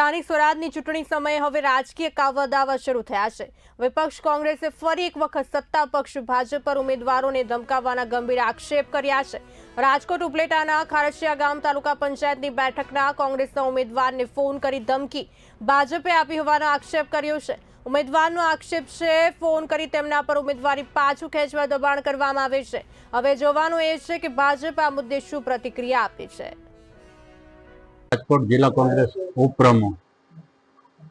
સ્થાનિક સ્વરાજની ચૂંટણી સમયે હવે રાજકીય કાવદાવા શરૂ થયા છે। વિપક્ષ કોંગ્રેસે ફરી એક વખત સત્તા પક્ષ ભાજપ પર ઉમેદવારોને ધમકાવવાના ગંભીર આક્ષેપ કર્યા છે। રાજકોટ ઉપલેટાના ખારચિયા ગામ તાલુકા પંચાયતની બેઠકના કોંગ્રેસના ઉમેદવારને ફોન કરી ધમકી ભાજપે આપી હોવાનો આક્ષેપ કર્યો છે। ઉમેદવારનો આક્ષેપ છે ફોન કરી તેમના પર ઉમેદવારી પાછું ખેંચવા દબાણ કરવામાં આવે છે। હવે જોવાનું એ છે કે ભાજપ આ મુદ્દે શું પ્રતિક્રિયા આપે છે। રાજકોટ જિલ્લા કોંગ્રેસ ઉપપ્રમુખ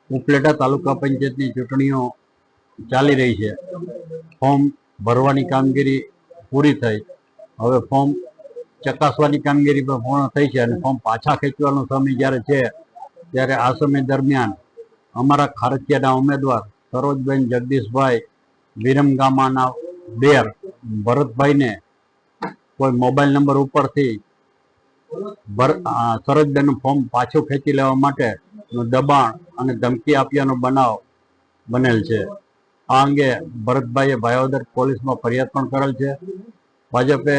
ઉપલેટા તાલુકા પંચાયતની ચૂંટણીઓ ચાલી રહી છે। ફોર્મ ભરવાની કામગીરી પૂરી થઈ, હવે ફોર્મ ચકાસવાની કામગીરી પણ પૂર્ણ થઈ છે અને ફોર્મ પાછા ખેંચવાનો સમય જ્યારે છે ત્યારે આ સમય દરમિયાન અમારા ખારચિયાના ઉમેદવાર સરોજબેન જગદીશભાઈ વિરમગામાના દેર ભરતભાઈને કોઈ મોબાઈલ નંબર ઉપરથી સરોજબેનનું ફોર્મ પાછું ખેંચી લેવા માટેનું દબાણ અને ધમકી આપ્યાનો બનાવ બનેલ છે। આ અંગે ભરતભાઈએ ભાયોદર પોલીસમાં ફરિયાદ પણ કરેલ છે। ભાજપે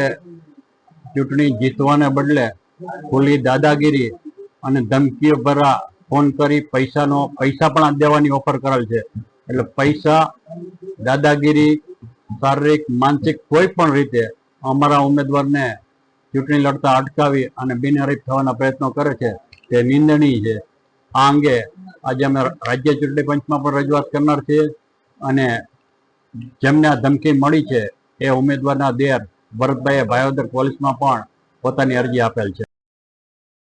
ચૂંટણી જીતવાને બદલે ખુલ્લી દાદાગીરી અને ધમકીઓ ભરા ફોન કરી પૈસા પણ દેવાની ઓફર કરેલ છે। એટલે પૈસા, દાદાગીરી, શારીરિક, માનસિક કોઈ પણ રીતે અમારા ઉમેદવારને ચૂંટણી લડતા અટકાવી અને બિનહરીફ થવાના પ્રયત્નો કરે છે તે નિંદનીય છે। આ અંગે આજે અમે રાજ્ય ચૂંટણી પંચમાં પણ રજૂઆત કરનાર છીએ અને જેમને આ ધમકી મળી છે એ ઉમેદવારના દેર ભરતભાઈએ ભાયોદર પોલીસમાં પણ પોતાની અરજી આપેલ છે।